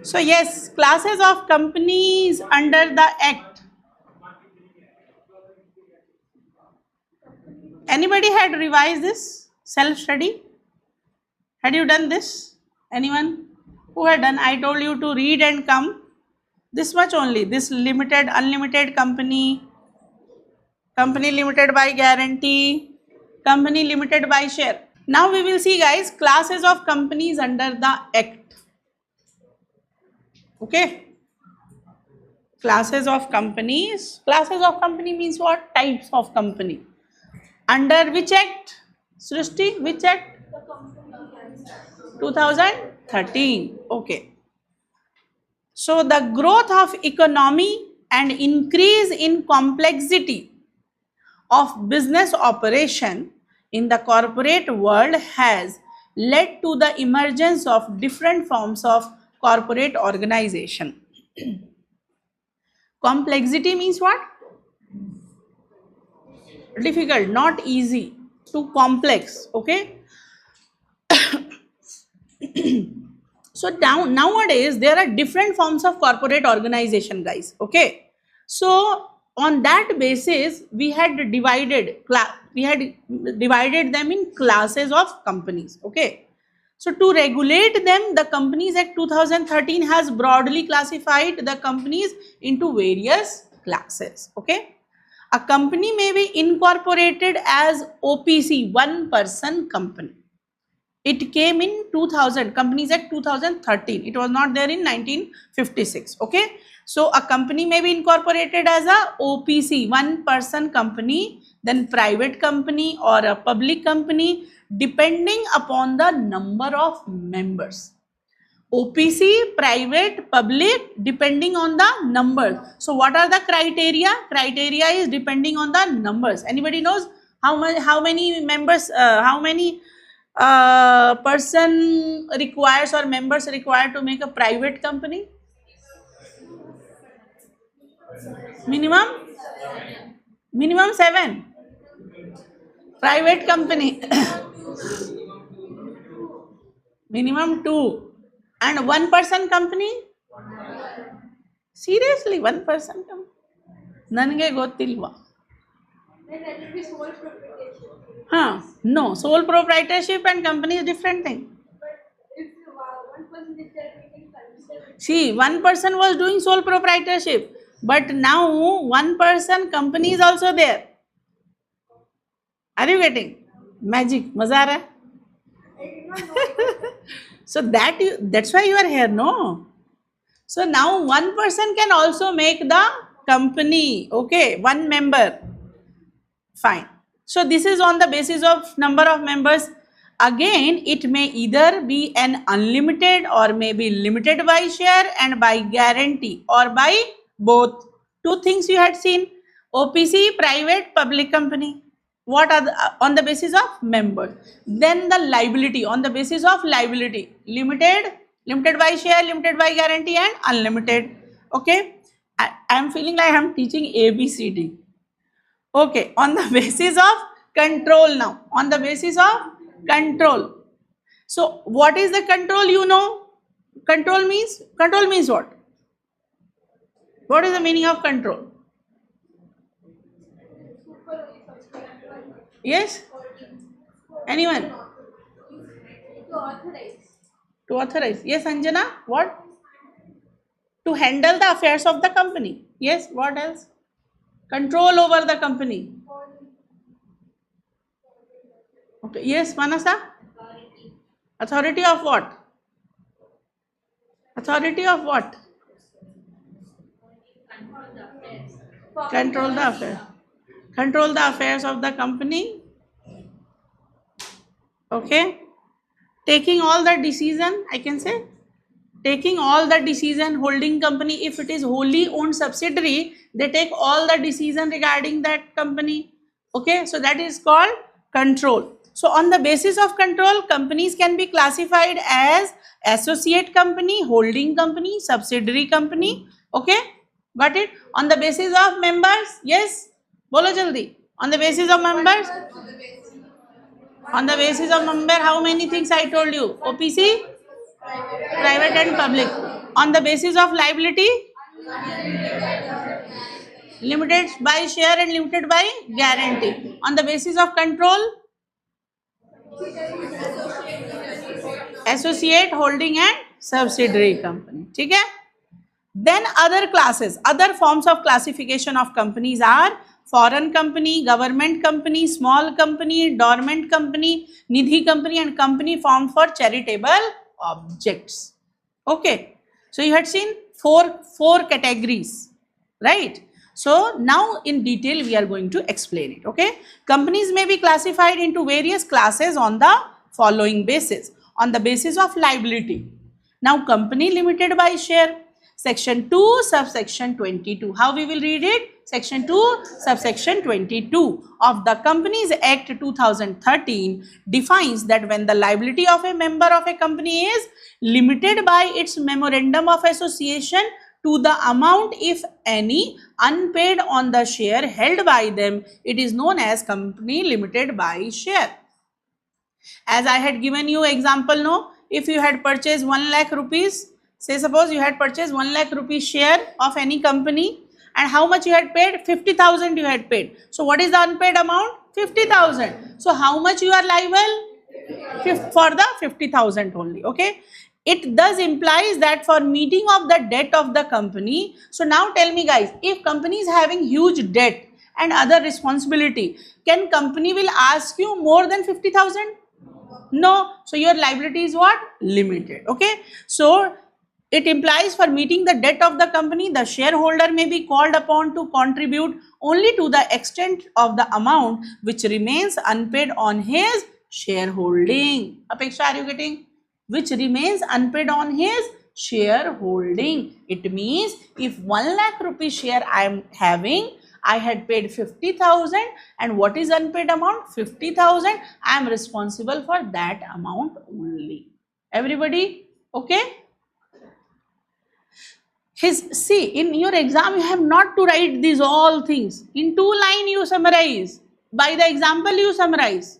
So yes, classes of companies under the act. Anybody had revised this self-study? Had you done this? Anyone who had done? I told you to read and come. This much only. This limited, unlimited company, company limited by guarantee, company limited by share. Now we will see, guys, classes of companies under the act. Okay. Classes of companies. Classes of company means what? Types of company. Under which act? Srishti, which act? 2013. Okay. So the growth of economy and increase in complexity of business operation in the corporate world has led to the emergence of different forms of corporate organization. Complexity means what? Difficult, not easy, too complex. Okay. So nowadays there are different forms of corporate organization, guys. Okay. So on that basis we had divided them in classes of companies. Okay. So to regulate them, the Companies Act 2013 has broadly classified the companies into various classes. Okay. A company may be incorporated as OPC, one person company. It came in 2000, Companies Act 2013. It was not there in 1956. Okay. So a company may be incorporated as a OPC, one person company, then private company or a public company, depending upon the number of members. OPC, private, public, depending on the numbers. So what are the criteria? Criteria is depending on the numbers. Anybody knows how many members, how many person requires or members required to make a private company? Minimum 7. Private company minimum 2. And one person company? Seriously, one person company? Nange gottilva. No, sole proprietorship and company is different thing. See, one person was doing sole proprietorship, but now one person company is also there. Are you getting? Magic, maza aa raha hai? So that's why you are here, no? So now one person can also make the company, okay, one member. Fine. So this is on the basis of number of members. Again, it may either be an unlimited or may be limited by share and by guarantee or by both. Two things you had seen: OPC, private, public company. What are on the basis of members? Then the liability, on the basis of liability: limited, limited by share, limited by guarantee, and unlimited. Okay. I am feeling like I am teaching ABCD. Okay, on the basis of control now. On the basis of control. So what is the control? You know, control means what? What is the meaning of control? Yes? Anyone? To authorize. Yes, Anjana? What? To handle the affairs of the company. Yes, what else? Control over the company. Okay. Yes, Manasa? Authority of what? Authority of what? Control the affairs. Control the affairs of the company. Okay. Taking all the decision, I can say. Taking all the decision, holding company, if it is wholly owned subsidiary, they take all the decision regarding that company. Okay. So that is called control. So on the basis of control, companies can be classified as associate company, holding company, subsidiary company. Okay. Got it? On the basis of members, yes? Bolo jaldi. On the basis of members? On the basis of member, how many things I told you? OPC, private and public. On the basis of liability, limited by share and limited by guarantee. On the basis of control, associate, holding and subsidiary company. ठीक है? Then other classes, other forms of classification of companies are foreign company, government company, small company, dormant company, nidhi company and company formed for charitable objects. Okay, so you had seen four categories, right? So now in detail we are going to explain it. Okay, companies may be classified into various classes on the following basis. On the basis of liability, now company limited by share, section 2 subsection 22. How we will read it? Section 2 subsection 22 of the Companies Act 2013 defines that when the liability of a member of a company is limited by its memorandum of association to the amount, if any, unpaid on the share held by them, it is known as company limited by share. As I had given you example, no, if you had purchased 1 lakh rupees, say suppose you had purchased 1 lakh rupees share of any company, and how much you had paid? 50,000 you had paid. So what is the unpaid amount? 50,000. So how much you are liable? For the 50,000 only. Okay. It thus implies that for meeting of the debt of the company. So now tell me guys, if company is having huge debt and other responsibility, can company will ask you more than 50,000? No. So your liability is what? Limited. Okay. So it implies for meeting the debt of the company, the shareholder may be called upon to contribute only to the extent of the amount which remains unpaid on his shareholding. Apeksha, are you getting? Which remains unpaid on his shareholding. It means if 1 lakh rupee share I am having, I had paid 50,000 and what is unpaid amount? 50,000. I am responsible for that amount only. Everybody okay? See, in your exam you have not to write these all things. In 2 lines you summarize. By the example you summarize.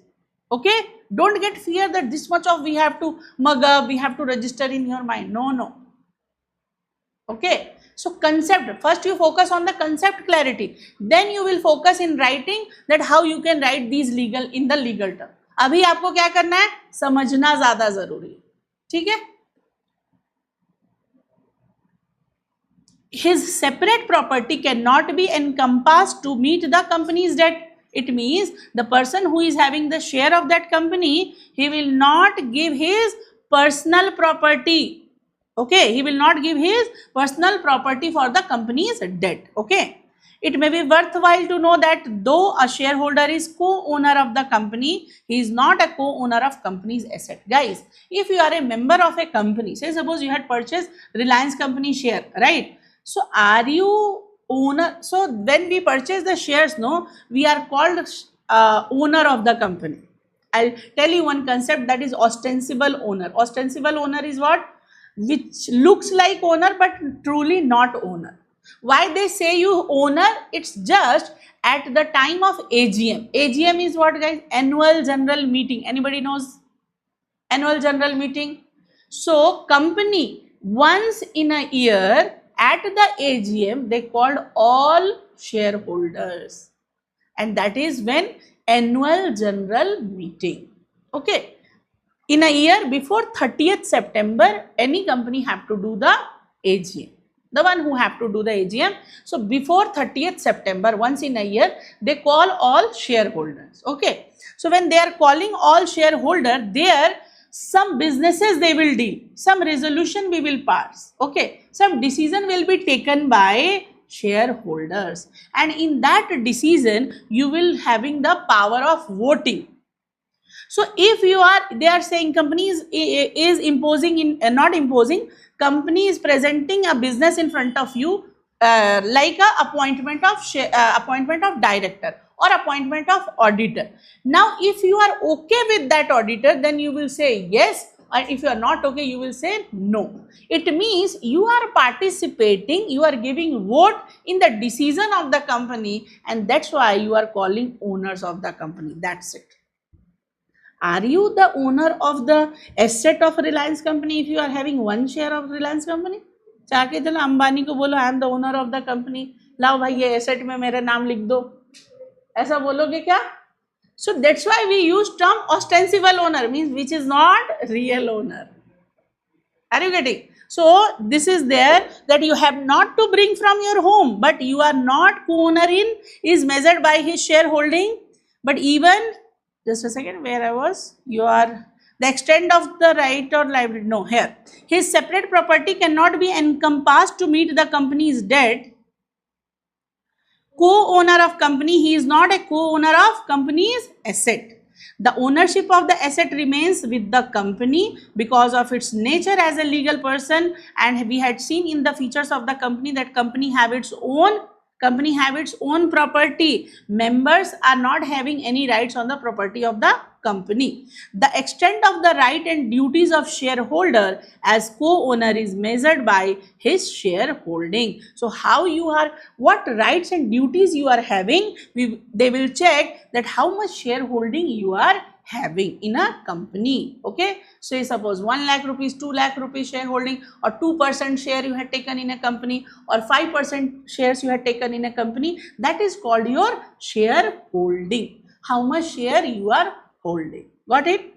Okay? Don't get fear that this much of we have to mug up, we have to register in your mind. No. Okay? So concept, first you focus on the concept clarity. Then you will focus in writing that how you can write these legal in the legal term. अभी आपको क्या करना है? समझना ज़्यादा ज़रूरी है. ठीक है? His separate property cannot be encompassed to meet the company's debt. It means the person who is having the share of that company, he will not give his personal property. Okay, he will not give his personal property for the company's debt. Okay, it may be worthwhile to know that though a shareholder is co-owner of the company, he is not a co-owner of company's asset. Guys, if you are a member of a company, say suppose you had purchased Reliance company share, right? So are you owner? So when we purchase the shares, no, we are called owner of the company. I'll tell you one concept, that is ostensible owner. Ostensible owner is what? Which looks like owner but truly not owner. Why they say you owner? It's just at the time of AGM. AGM is what, guys? Annual general meeting. Anybody knows annual general meeting? So company once in a year at the AGM, they called all shareholders, and that is when annual general meeting. Okay, in a year before 30th September, any company have to do the AGM. The one who have to do the AGM. So before 30th September, once in a year, they call all shareholders. Okay, so when they are calling all shareholder, there some businesses they will deal, some resolution we will pass, okay, some decision will be taken by shareholders, and in that decision you will having the power of voting. So if you are, they are saying company is imposing in not imposing, company is presenting a business in front of you like a appointment of director or appointment of auditor. Now if you are okay with that auditor, then you will say yes, and if you are not okay, you will say no. It means you are participating, you are giving vote in the decision of the company, and that's why you are calling owners of the company. That's it. Are you the owner of the asset of Reliance company if you are having one share of Reliance company? जाके तो ना अंबानी को बोलो I am the owner of the company, लाओ भाई ये asset में मेरा नाम लिख दो, ऐसा बोलोगे क्या? So that's why we use term ostensible owner, means which is not real owner. Are you getting? So this is there that you have not to bring from your home, but you are not co-owner in, is measured by his shareholding. But even, just a second, where I was, you are, the extent of the right or liability, no, here, his separate property cannot be encompassed to meet the company's debt. Co-owner of company, he is not a co-owner of company's asset. The ownership of the asset remains with the company because of its nature as a legal person, and we had seen in the features of the company that company have its own property. Members are not having any rights on the property of the company. The extent of the right and duties of shareholder as co-owner is measured by his shareholding. So how you are, what rights and duties you are having, they will check that how much shareholding you are having in a company. Okay, so suppose 1 lakh rupees, 2 lakh rupees shareholding, or 2% share you had taken in a company, or 5% shares you had taken in a company, that is called your shareholding. How much share you are holding. Got it?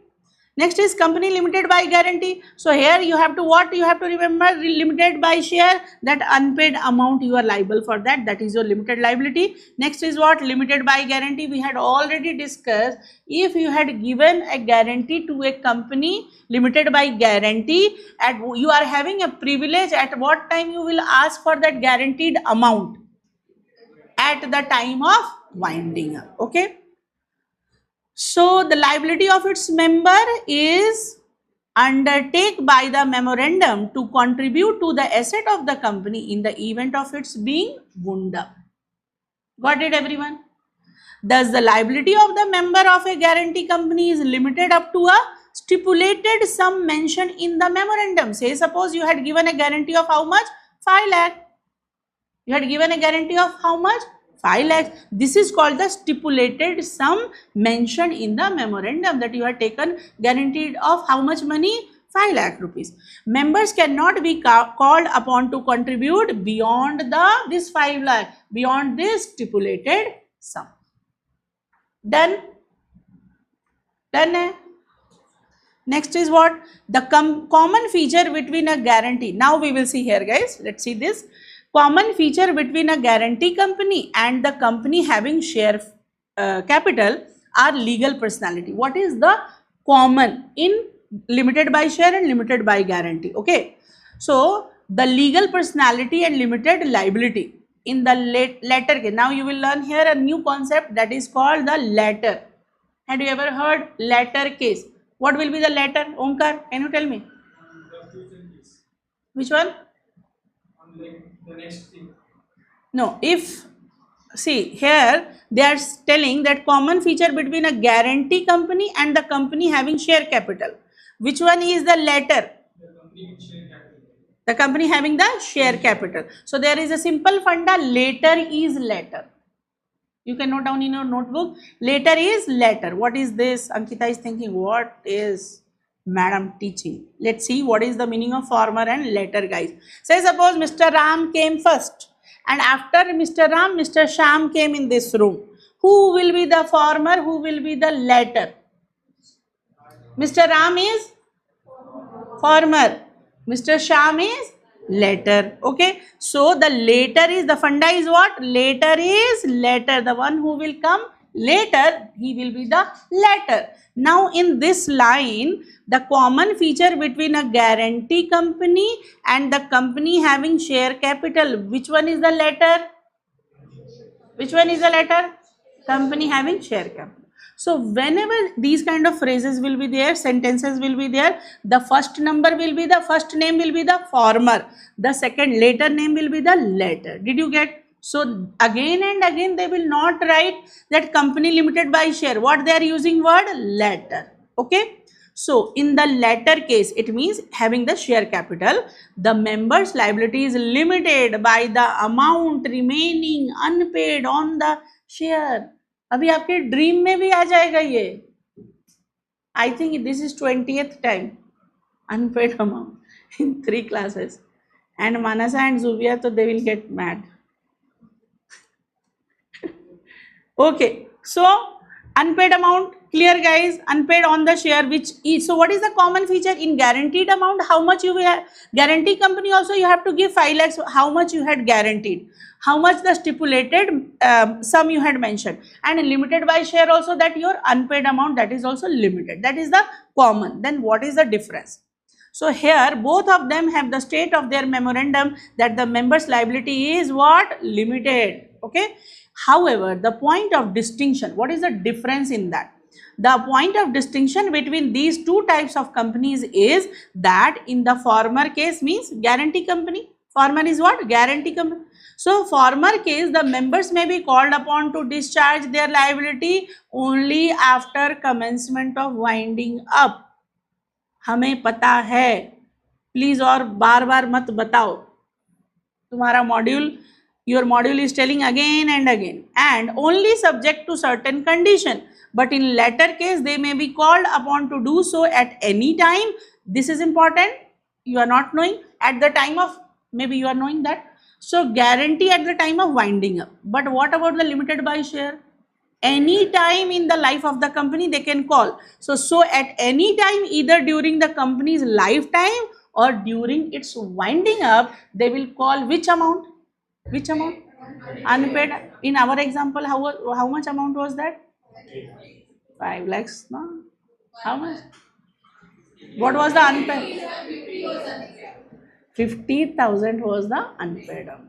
Next is company limited by guarantee. So here you have to, what you have to remember, limited by share, that unpaid amount you are liable for that, that is your limited liability. Next is what? Limited by guarantee. We had already discussed, if you had given a guarantee to a company limited by guarantee, at you are having a privilege, at what time you will ask for that guaranteed amount? At the time of winding up. Okay. So the liability of its member is undertake by the memorandum to contribute to the asset of the company in the event of its being wound up. Got it, everyone? Thus, the liability of the member of a guarantee company is limited up to a stipulated sum mentioned in the memorandum. Say, suppose you had given a guarantee of how much? 5 lakh. You had given a guarantee of how much? 5 lakhs. This is called the stipulated sum mentioned in the memorandum, that you have taken guaranteed of how much money? 5 lakh rupees. Members cannot be called upon to contribute beyond this 5 lakh, beyond this stipulated sum. Done? Done hai? Next is what? The common feature between a guarantee. Now we will see here, guys. Let's see this. Common feature between a guarantee company and the company having share capital are legal personality. What is the common in limited by share and limited by guarantee? Okay. So the legal personality and limited liability in the latter case. Now you will learn here a new concept that is called the latter. Had you ever heard latter case? What will be the latter? Omkar, can you tell me? Which one? The next thing. No, if, see here they are telling that common feature between a guarantee company and the company having share capital. Which one is the latter? The company with share capital. The company having the share capital. So there is a simple funda, later is latter. You can note down in your notebook, later is latter. What is this? Ankita is thinking, what is madam teaching? Let's see what is the meaning of former and latter, guys. Say suppose Mr. Ram came first, and after Mr. Ram, Mr. Sham came in this room. Who will be the former? Who will be the latter? Mr. Ram is former. Mr. Sham is latter. Okay. So the later is, the funda is what? Later is latter. The one who will come later, he will be the latter. Now in this line, the common feature between a guarantee company and the company having share capital, which one is the latter? Which one is the latter? Company having share capital. So whenever these kind of phrases will be there, sentences will be there, the first number will be, the first name will be the former, the second later name will be the latter. Did you get? So again and again they will not write that company limited by share. What they are using? Word latter. Okay. So in the latter case, it means having the share capital, the members' liability is limited by the amount remaining unpaid on the share. अभी आपके dream में भी आ जाएगा ये. I think this is 20th time unpaid amount in 3 classes. and Manasa and Zubia, so they will get mad. Okay, so unpaid amount, clear guys, unpaid on the share which is, so what is the common feature in guaranteed amount? How much you will have, guarantee company also you have to give 5 lakhs, how much you had guaranteed, how much the stipulated sum you had mentioned, and limited by share also that your unpaid amount that is also limited, that is the common. Then what is the difference? So here both of them have the state of their memorandum that the members liability is what? Limited. Okay. However, the point of distinction, what is the difference in that? The point of distinction between these two types of companies is that in the former case means guarantee company. Former is what? Guarantee company. So, former case the members may be called upon to discharge their liability only after commencement of winding up. हमें पता है, please और बार बार मत बताओ, तुम्हारा module, your module is telling again and again, and only subject to certain condition, but in latter case they may be called upon to do so at any time. This is important, you are not knowing at the time of, maybe you are knowing that. So guarantee at the time of winding up, but what about the limited by share? Any time in the life of the company they can call. So at any time, either during the company's lifetime or during its winding up, they will call which amount? Which amount? Unpaid. In our example, how much amount was that? 5 lakhs, no? How much? What was the unpaid? 50,000 was the unpaid amount.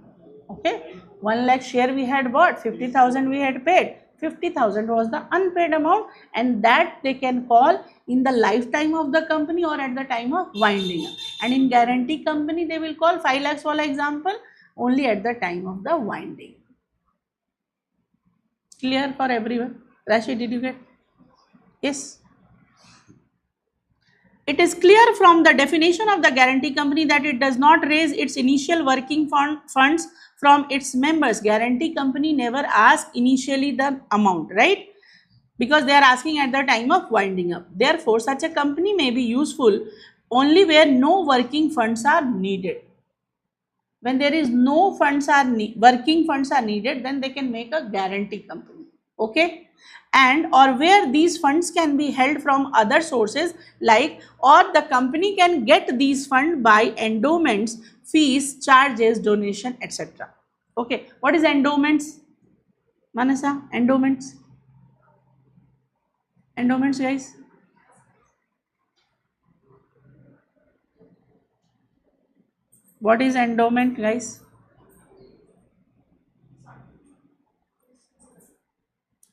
Okay, 1 lakh share we had bought, 50,000 we had paid, 50,000 was the unpaid amount, and that they can call in the lifetime of the company or at the time of winding up. And in guarantee company they will call 5 lakhs for example only at the time of the winding. Clear for everyone? Rashid, did you get? Yes. It is clear from the definition of the guarantee company that it does not raise its initial working funds from its members. Guarantee company never asks initially the amount, right? Because they are asking at the time of winding up. Therefore, such a company may be useful only where no working funds are needed. When there is no funds are working funds are needed, then they can make a guarantee company. Okay, and or where these funds can be held from other sources, like, or the company can get these funds by endowments, fees, charges, donation, etc. Okay, what is endowments? Manasa, endowments? Endowments, guys? What is endowment, guys?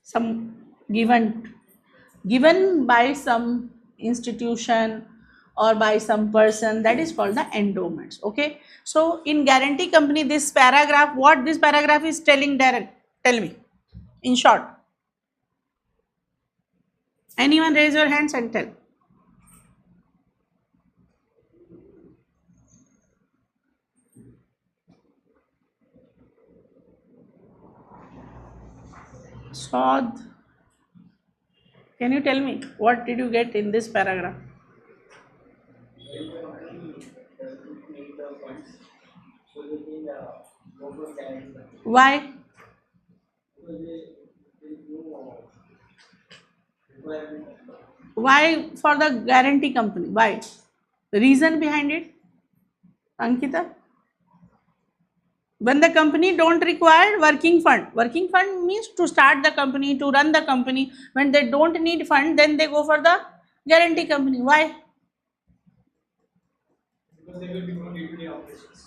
Some given by some institution or by some person, that is called the endowments. Okay, so in guarantee company, this paragraph, what this paragraph is telling, Darren, tell me in short. Anyone raise your hands and tell. Saad, can you tell me what did you get in this paragraph? Why? Why for the guarantee company? Why? The reason behind it, Ankita? When the company don't require working fund means to start the company, to run the company. When they don't need fund, then they go for the guarantee company. Why?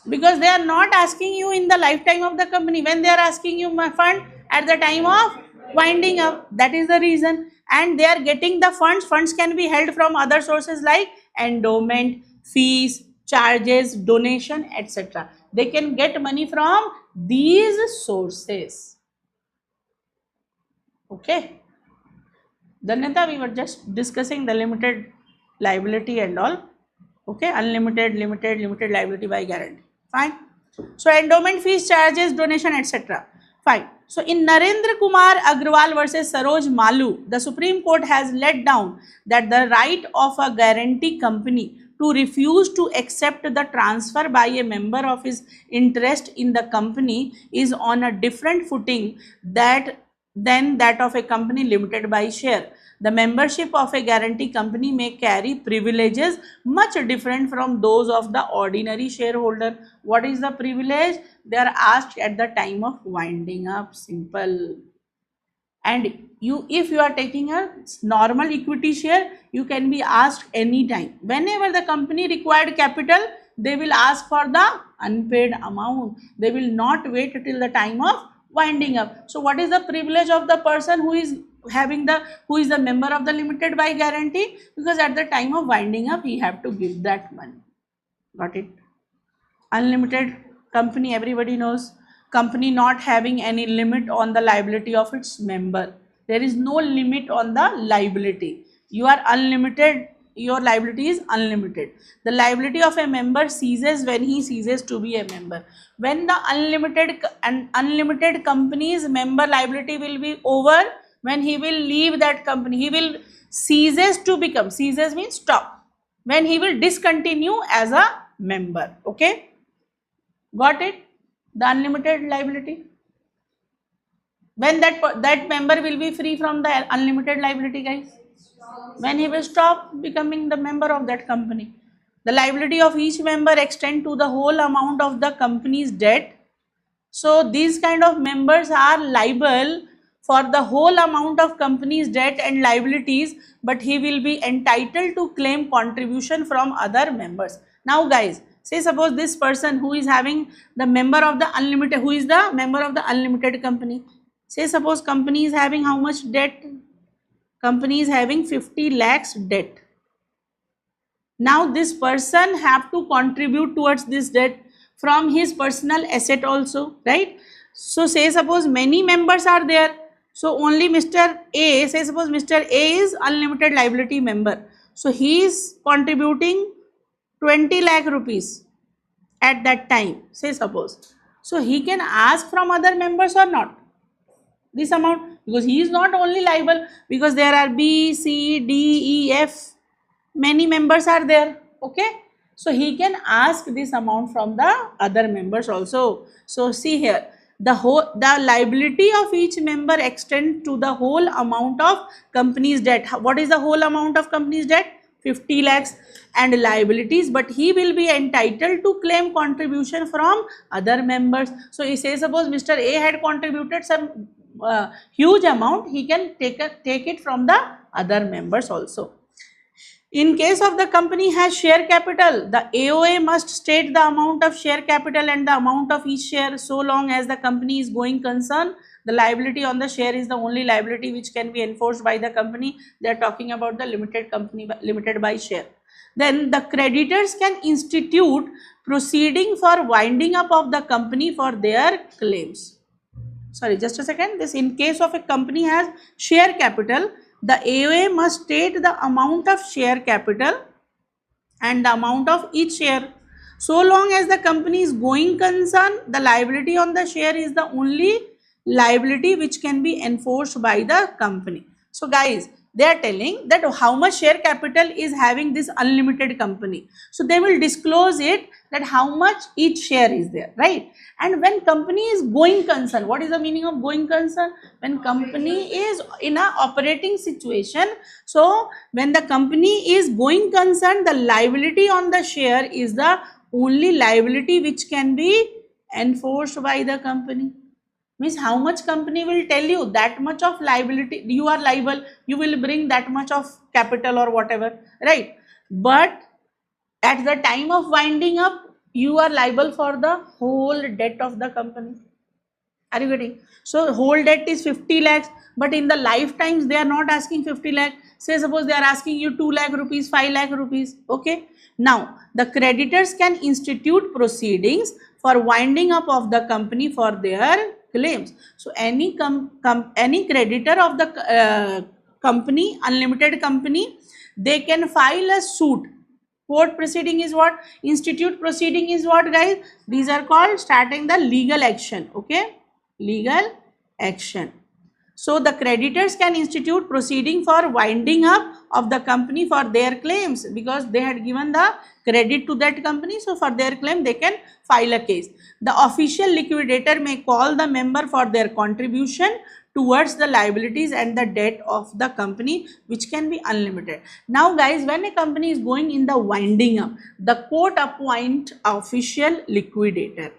Because they are not asking you in the lifetime of the company. When they are asking you my fund at the time of winding up, that is the reason. And they are getting the funds. Funds can be held from other sources like endowment, fees, charges, donation, etc. They can get money from these sources. Okay. Danyata, we were just discussing the limited liability and all. Okay, unlimited, limited liability by guarantee. Fine. So endowment, fees, charges, donation, etc. Fine. So in Narendra Kumar Agrawal versus Saroj Malu, the Supreme Court has laid down that the right of a guarantee company to refuse to accept the transfer by a member of his interest in the company is on a different footing than that of a company limited by share. The membership of a guarantee company may carry privileges much different from those of the ordinary shareholder. What is the privilege? They are asked at the time of winding up. Simple. And if you are taking a normal equity share, you can be asked anytime. Whenever the company required capital, they will ask for the unpaid amount. They will not wait till the time of winding up. So what is the privilege of the person who is the member of the limited by guarantee? Because at the time of winding up, he have to give that money. Got it? Unlimited company, everybody knows. Company not having any limit on the liability of its member. There is no limit on the liability. You are unlimited, your liability is unlimited. The liability of a member ceases when he ceases to be a member. When the unlimited company's member liability will be over, when he will leave that company, he will ceases to become, ceases means stop, when he will discontinue as a member. Okay, got it? The unlimited liability, when that member will be free from the unlimited liability, guys, when he will stop becoming the member of that company. The liability of each member extend to the whole amount of the company's debt. So these kind of members are liable for the whole amount of company's debt and liabilities, but he will be entitled to claim contribution from other members. Now guys, say suppose this person who is having the member of the unlimited, who is the member of the unlimited company, say suppose company is having how much debt? Company is having 50 lakhs debt. Now this person have to contribute towards this debt from his personal asset also, right? So say suppose many members are there, so only Mr. A, say suppose Mr. A is unlimited liability member, so he is contributing 20 lakh rupees at that time, say suppose. So he can ask from other members or not this amount, because he is not only liable, because there are B, C, D, E, F, many members are there. Okay, so he can ask this amount from the other members also. So see here, the liability of each member extend to the whole amount of company's debt. What is the whole amount of company's debt? 50 lakhs and liabilities, but he will be entitled to claim contribution from other members. So he says suppose Mr. A had contributed some huge amount, he can take it from the other members also. In case of the company has share capital, the AOA must state the amount of share capital and the amount of each share. So long as the company is going concern, the liability on the share is the only liability which can be enforced by the company. They are talking about the limited company, limited by share. Then the creditors can institute proceeding for winding up of the company for their claims. Sorry, just a second. This, in case of a company has share capital, the AOA must state the amount of share capital and the amount of each share. So long as the company is going concern, the liability on the share is the only liability which can be enforced by the company. So guys, they are telling that how much share capital is having this unlimited company. So they will disclose it, that how much each share is there, right? And when company is going concern, what is the meaning of going concern? When company is in a operating situation, so when the company is going concern, the liability on the share is the only liability which can be enforced by the company. Means how much company will tell you that much of liability, you are liable, you will bring that much of capital or whatever, right? But at the time of winding up, you are liable for the whole debt of the company. Are you getting? So whole debt is 50 lakhs, but in the lifetimes they are not asking 50 lakh. Say suppose they are asking you 2 lakh rupees, 5 lakh rupees. Okay. Now the creditors can institute proceedings for winding up of the company for their claims. So any creditor of the company, unlimited company, they can file a suit. Court proceeding is what? Institute proceeding is what, guys? These are called starting the legal action. Okay, legal action. So the creditors can institute proceeding for winding up of the company for their claims, because they had given the credit to that company. So for their claim they can file a case. The official liquidator may call the member for their contribution towards the liabilities and the debt of the company, which can be unlimited. Now guys, when a company is going in the winding up, the court appoint official liquidator.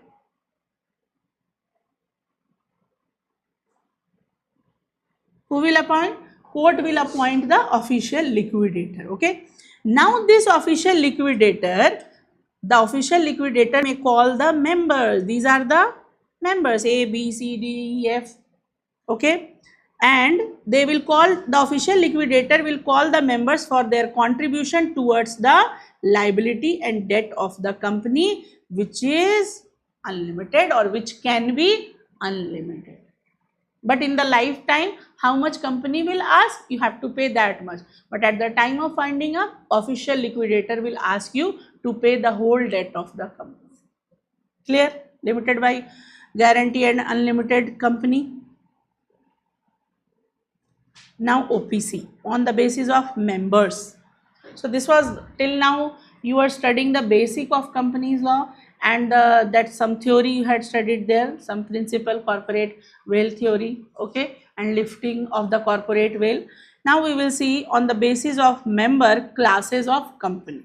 Who will appoint? Court will appoint the official liquidator. Okay. Now this official liquidator, the official liquidator may call the members. These are the members A, B, C, D, E, F. Okay. And they will call, the official liquidator will call the members for their contribution towards the liability and debt of the company, which is unlimited or which can be unlimited. But in the lifetime, how much company will ask? You have to pay that much. But at the time of finding up, official liquidator will ask you to pay the whole debt of the company. Clear? Limited by guarantee and unlimited company. Now OPC, on the basis of members. So this was, till now you are studying the basic of companies law, and that some theory you had studied there, some principal corporate veil theory, okay, and lifting of the corporate veil. Now we will see on the basis of member classes of company,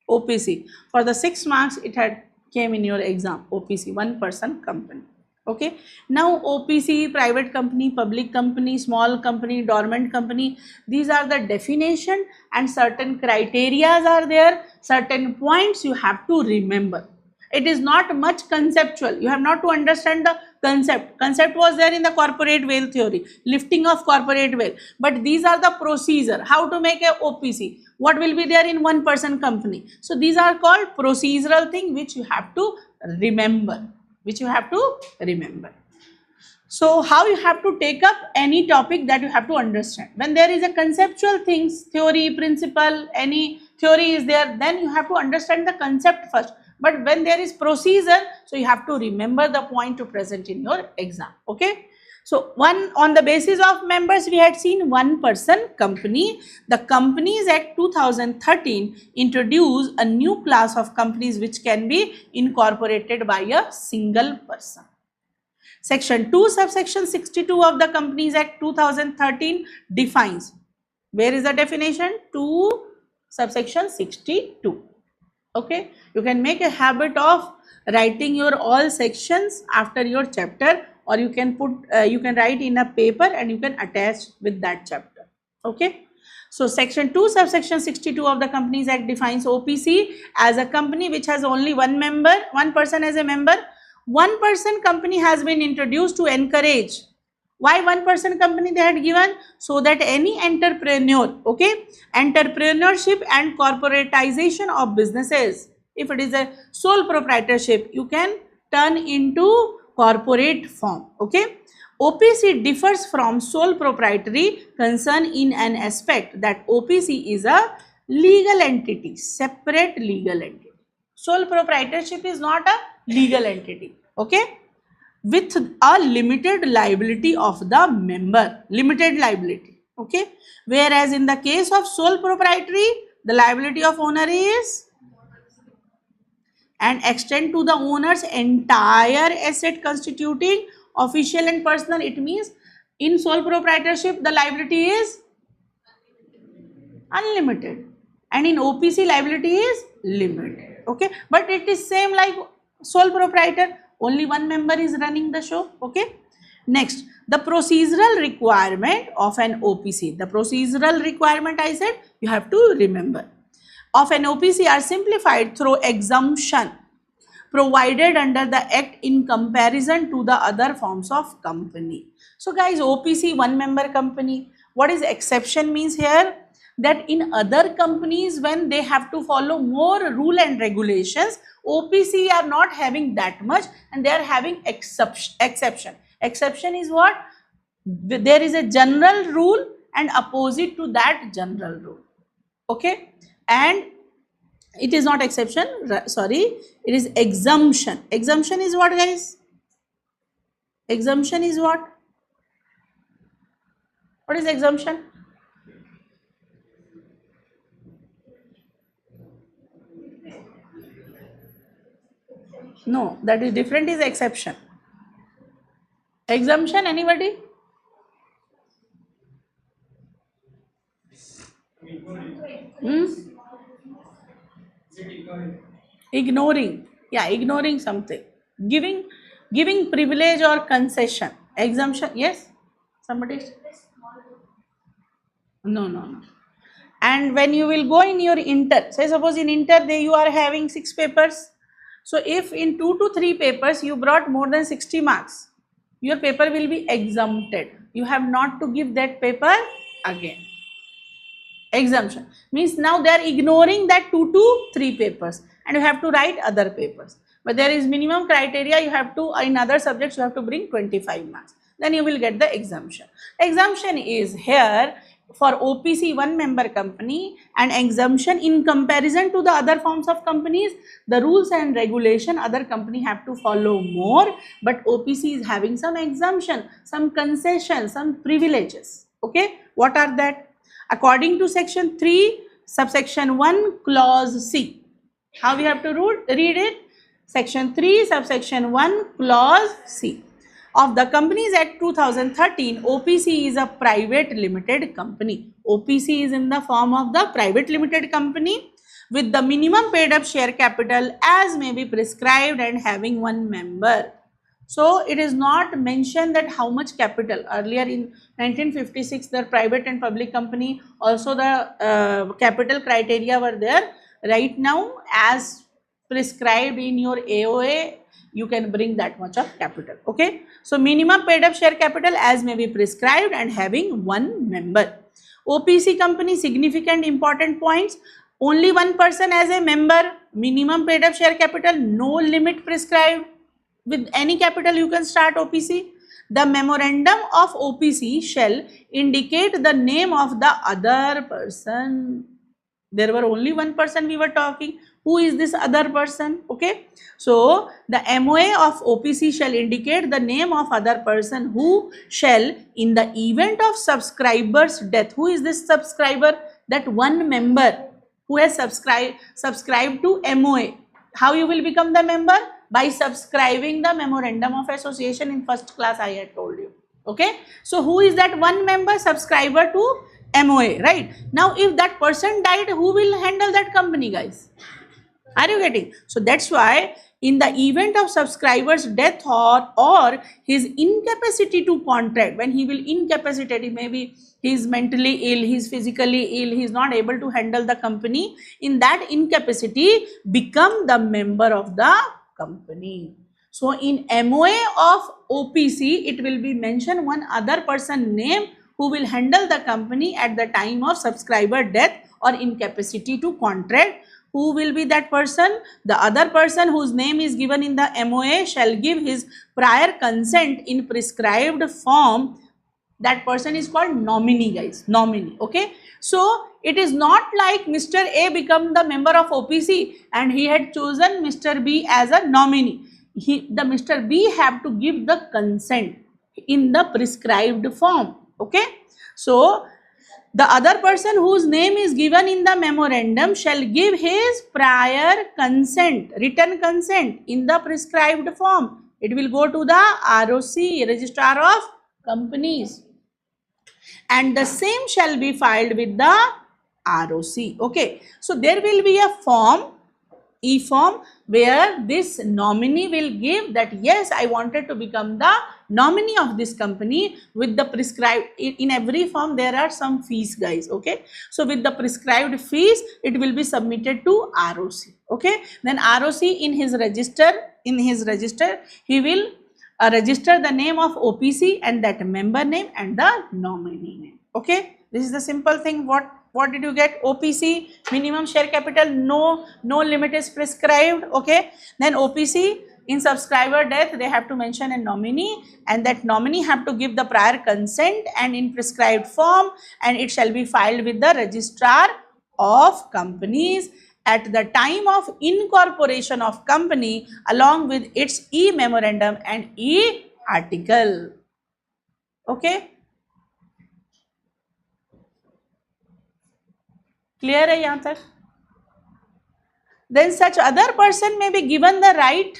OPC. For the 6 marks it had came in your exam, OPC, one person company. Okay. Now OPC, private company, public company, small company, dormant company, these are the definition, and certain criterias are there, certain points you have to remember. It is not much conceptual. You have not to understand the concept. Concept was there in the corporate veil theory, lifting of corporate veil. But these are the procedure, how to make a OPC, what will be there in one person company. So these are called procedural thing which you have to remember. So how you have to take up any topic that you have to understand. When there is a conceptual things, theory, principle, any theory is there, then you have to understand the concept first. But when there is procedure, so you have to remember the point to present in your exam. Okay. So one, on the basis of members, we had seen one person company. The Companies Act 2013 introduced a new class of companies which can be incorporated by a single person. Section 2 subsection 62 of the Companies Act 2013 defines. Where is the definition? 2 subsection 62. Okay. You can make a habit of writing your all sections after your chapter, or you can put, you can write in a paper and you can attach with that chapter. Okay. So section 2 subsection 62 of the Companies Act defines OPC as a company which has only one member, one person as a member. One person company has been introduced to encourage. Why one person company they had given? So that any entrepreneur, okay, entrepreneurship and corporatization of businesses, if it is a sole proprietorship, you can turn into corporate form. Okay. OPC differs from sole proprietary concern in an aspect that OPC is a legal entity, separate legal entity. Sole proprietorship is not a legal entity. Okay. With a limited liability of the member, limited liability. Okay. Whereas in the case of sole proprietary, the liability of owner is and extend to the owner's entire asset constituting official and personal. It means in sole proprietorship the liability is unlimited, and in OPC liability is limited. Okay. But it is same like sole proprietor, only one member is running the show. Okay. Next, the procedural requirement of an OPC. The procedural requirement, I said, you have to remember, of an OPC are simplified through exemption provided under the act in comparison to the other forms of company. So guys, OPC, one member company. What is exception means here? That in other companies, when they have to follow more rule and regulations, OPC are not having that much and they are having exception. Exception is what? There is a general rule and opposite to that general rule. Okay. And it is not exception, sorry, it is exemption. Exemption is what, guys? Exemption is what? What is exemption? No, that is different, is exception. Exemption, anybody? Hmm? Ignoring. Yeah, ignoring something. Giving privilege or concession. Exemption, yes? Somebody? No. And when you will go in your inter, say suppose in inter you are having 6 papers. So if in 2 to 3 papers you brought more than 60 marks, your paper will be exempted. You have not to give that paper again. Exemption means now they are ignoring that 2 to 3 papers and you have to write other papers. But there is minimum criteria, you have to, in other subjects you have to bring 25 marks. Then you will get the exemption. Exemption is here for OPC one member company, and exemption in comparison to the other forms of companies, the rules and regulation other company have to follow more, but OPC is having some exemption, some concession, some privileges. Okay, what are that? According to section 3 subsection 1 clause C, how we have to read it? Section 3 subsection 1 clause C of the Companies Act 2013, OPC is a private limited company. OPC is in the form of the private limited company with the minimum paid up share capital as may be prescribed and having one member. So it is not mentioned that how much capital. Earlier in 1956 the private and public company also the capital criteria were there. Right now as prescribed in your AOA, you can bring that much of capital. Okay, so minimum paid up share capital as may be prescribed and having one member. OPC company significant important points: only one person as a member, minimum paid up share capital, no limit prescribed, with any capital you can start OPC. The memorandum of OPC shall indicate the name of the other person. There were only one person we were talking. Who is this other person? Okay, so the MOA of OPC shall indicate the name of other person who shall, in the event of subscriber's death, who is this subscriber? That one member who has subscribed to MOA. How you will become the member? By subscribing the memorandum of association in first class I had told you. Okay, so who is that one member? Subscriber to MOA, right? Now if that person died, who will handle that company, guys? Are you getting? So that's why in the event of subscriber's death or his incapacity to contract, when he will incapacitate, maybe he is mentally ill, he is physically ill, he is not able to handle the company, in that incapacity become the member of the company. So in MOA of OPC, it will be mentioned one other person name who will handle the company at the time of subscriber death or incapacity to contract. Who will be that person? The other person whose name is given in the MOA shall give his prior consent in prescribed form. That person is called nominee, guys, nominee. Okay, so it is not like Mr. A become the member of OPC and he had chosen Mr. B as a nominee. The Mr. B have to give the consent in the prescribed form. Okay, so the other person whose name is given in the memorandum shall give his prior consent, written consent in the prescribed form. It will go to the ROC, Registrar of Companies, and the same shall be filed with the ROC. Okay, so there will be a form, E-form, where this nominee will give that yes, I wanted to become the nominee of this company with the prescribed. In every form there are some fees, guys. Okay, so with the prescribed fees it will be submitted to ROC. Okay, then ROC in his register he will register the name of OPC and that member name and the nominee name. Okay, this is the simple thing. What did you get? OPC, minimum share capital, no limit is prescribed. Okay, then OPC, in subscriber death they have to mention a nominee and that nominee have to give the prior consent and in prescribed form, and it shall be filed with the Registrar of Companies at the time of incorporation of company along with its e-memorandum and e-article. Okay, clear है यहाँ तक? Then such other person may be given the right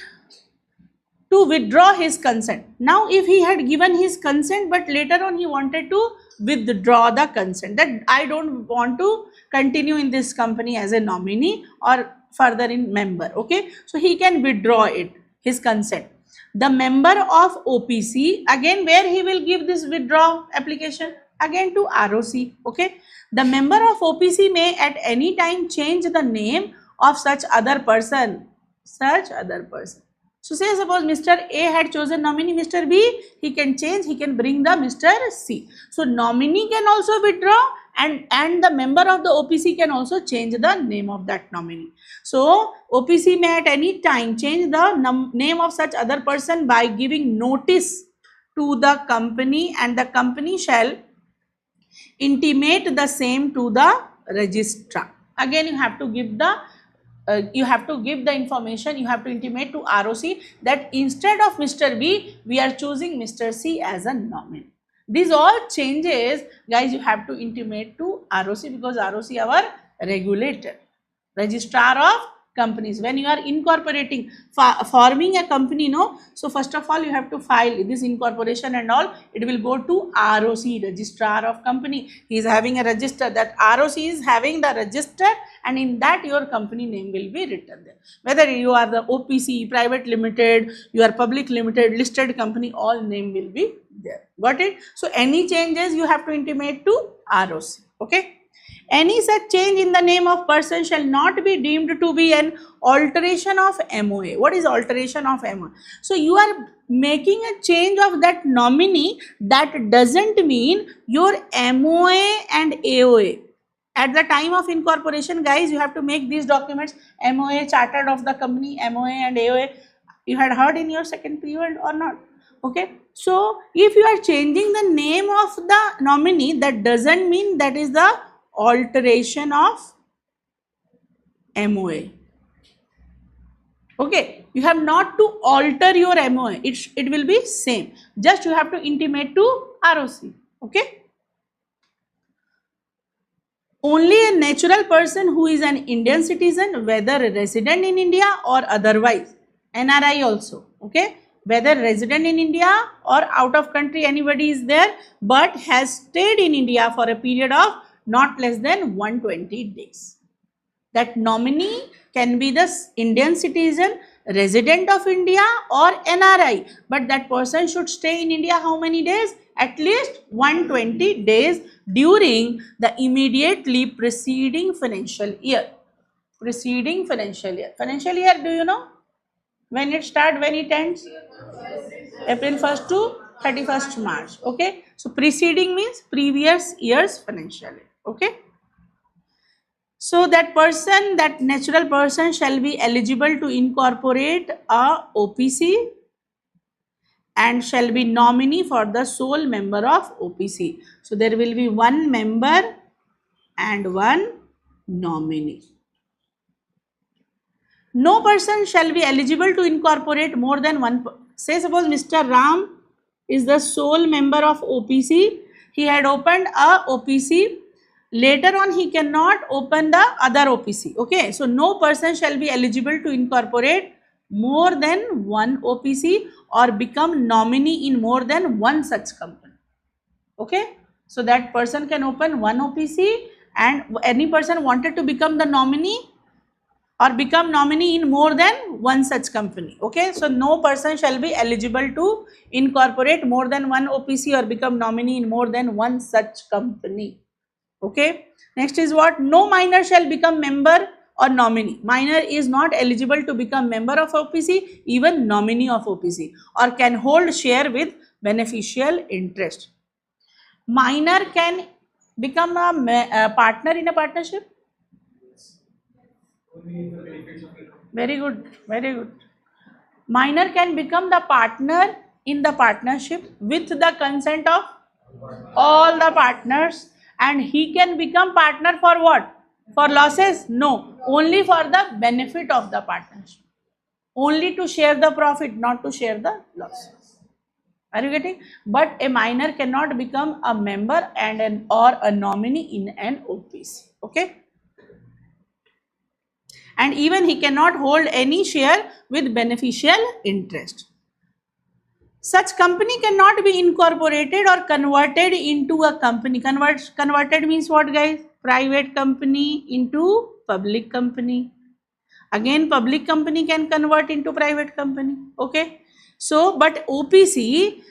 to withdraw his consent. Now if he had given his consent but later on he wanted to withdraw the consent, that I don't want to continue in this company as a nominee or further in member, okay, so he can withdraw it, his consent. The member of OPC, again where he will give this withdrawal application, again to ROC, okay. The member of OPC may at any time change the name of such other person. So say suppose Mr. A had chosen nominee Mr. B, he can change, he can bring the Mr. C. So nominee can also withdraw and the member of the OPC can also change the name of that nominee. So OPC may at any time change the name of such other person by giving notice to the company, and the company shall intimate the same to the registrar. Again you have to give the information, you have to intimate to ROC that instead of Mr. B, we are choosing Mr. C as a nominee. These all changes, guys, you have to intimate to ROC because ROC our regulator, registrar of companies. When you are incorporating, forming a company, no, so first of all you have to file this incorporation and all, it will go to ROC, registrar of company. He is having a register, that ROC is having the register, and in that your company name will be written there. Whether you are the OPC, private limited, you are public limited, listed company, all name will be there. Got it? So any changes you have to intimate to ROC, okay. Any such change in the name of person shall not be deemed to be an alteration of MOA. What is alteration of MOA? So you are making a change of that nominee, that doesn't mean your MOA and AOA. At the time of incorporation, guys, you have to make these documents, MOA, chartered of the company, MOA and AOA. You had heard in your second period or not? Okay. So if you are changing the name of the nominee, that doesn't mean that is the alteration of MOA. Okay, you have not to alter your MOA, it will be same, just you have to intimate to ROC, okay. Only a natural person who is an Indian citizen, whether resident in India or otherwise, NRI also, okay, whether resident in India or out of country, anybody is there but has stayed in India for a period of not less than 120 days. That nominee can be the Indian citizen, resident of India or NRI, but that person should stay in India how many days? At least 120 days during the immediately preceding financial year. Preceding financial year. Financial year, do you know? When it starts, when it ends? April 1st to 31st March. Okay. So preceding means previous year's financial year. Okay. So that person, that natural person shall be eligible to incorporate a OPC and shall be nominee for the sole member of OPC. So there will be one member and one nominee. No person shall be eligible to incorporate more than one. Say suppose Mr. Ram is the sole member of OPC. He had opened a OPC. Later on he cannot open the other OPC. Okay. So no person shall be eligible to incorporate more than one OPC or become nominee in more than one such company. Okay. So that person can open one OPC, and any person wanted to become the nominee or become nominee in more than one such company. Okay. So no person shall be eligible to incorporate more than one OPC or become nominee in more than one such company. Okay. Next is what? No minor shall become member or nominee. Minor is not eligible to become member of OPC, even nominee of OPC, or can hold share with beneficial interest. Minor can become a partner in a partnership. Very good, very good. Minor can become the partner in the partnership with the consent of all the partners, and he can become partner for what? For losses? No, only for the benefit of the partnership. Only to share the profit, not to share the losses. Are you getting? But a minor cannot become a member and or a nominee in an OPC. Okay. and even he cannot hold any share with beneficial interest. Such company cannot be incorporated or converted into a company. Converted means what, guys? Private company into public company. Again, public company can convert into private company. Okay. So, but OPC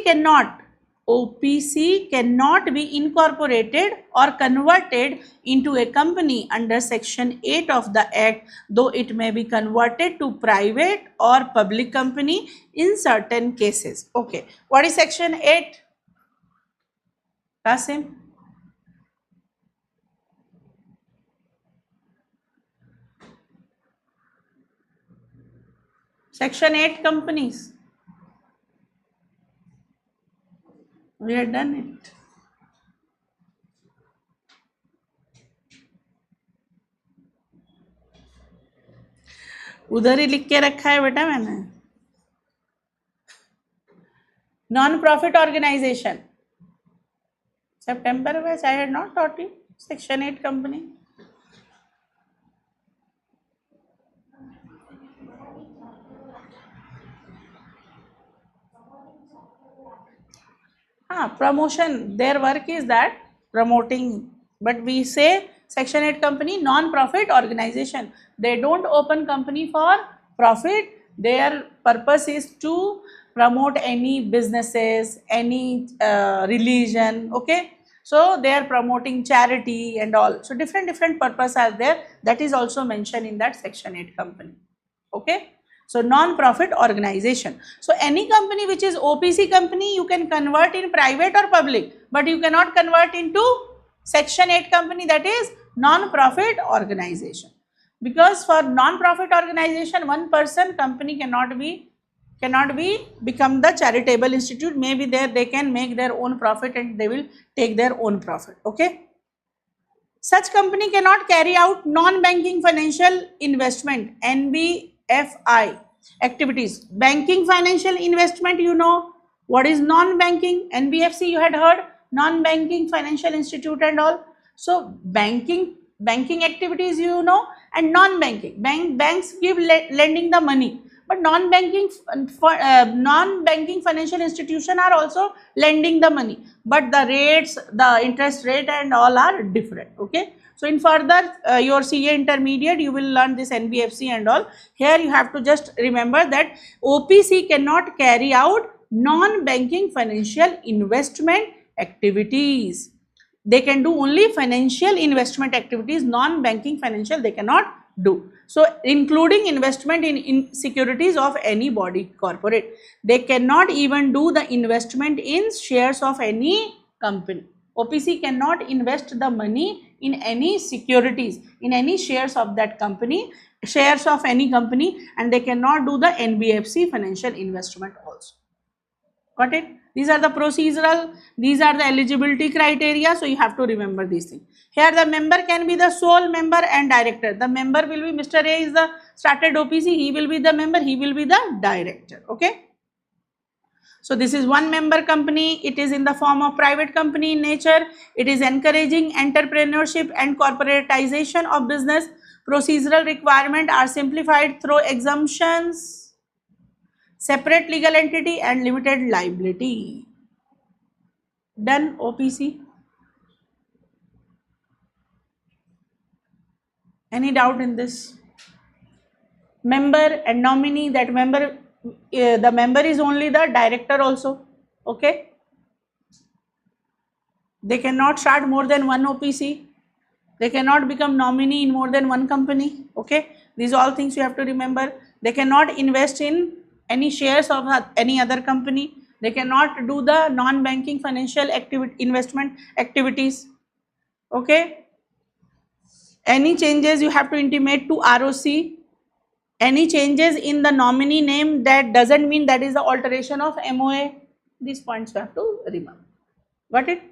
cannot be incorporated or converted into a company under section 8 of the act, though it may be converted to private or public company in certain cases. Okay, what is section 8? Kasim? Section 8 companies. We had done it. उधर ही लिख के रखा है बेटा मैंने. Non profit organisation. September batch I had not taught you. Section 8 company. Promotion, their work is that promoting, but we say section 8 company non-profit organization. They don't open company for profit. Their purpose is to promote any businesses, any religion. Okay, so they are promoting charity and all. So different purpose are there. That is also mentioned in that section 8 company. Okay. So non-profit organization. So any company which is OPC company, you can convert in private or public, but you cannot convert into section 8 company, that is non-profit organization. Because for non-profit organization, one person company cannot be become the charitable institute. Maybe there they can make their own profit and they will take their own profit. Okay. Such company cannot carry out non-banking financial investment NBFI activities. Banking financial investment, you know what is non-banking. NBFC you had heard, non-banking financial institute and all. So banking activities you know, and non-banking. Banks give lending the money, but non-banking financial institution are also lending the money, but the rates, the interest rate and all are different. Okay. So in further your CA intermediate you will learn this NBFC and all. Here you have to just remember that OPC cannot carry out non-banking financial investment activities. They can do only financial investment activities, non-banking financial they cannot do. So including investment in securities of any body corporate. They cannot even do the investment in shares of any company. OPC cannot invest the money in any securities, in any shares of that company, shares of any company, and they cannot do the NBFC financial investment also. Got it? These are the procedural, these are the eligibility criteria, so you have to remember these things. Here the member can be the sole member and director. The member will be Mr. A is the started OPC, he will be the member, he will be the director. Okay. So this is one member company, it is in the form of private company in nature, it is encouraging entrepreneurship and corporatization of business. Procedural requirements are simplified through exemptions, separate legal entity and limited liability. Done OPC. Any doubt in this? Member and nominee, that member, the member is only the director also. Okay. They cannot start more than one OPC. They cannot become nominee in more than one company. Okay. These all things you have to remember. They cannot invest in any shares of any other company. They cannot do the non-banking financial investment activities. Okay. Any changes you have to intimate to ROC. Any changes in the nominee name, that doesn't mean that is the alteration of MOA. These points you have to remember. Got it?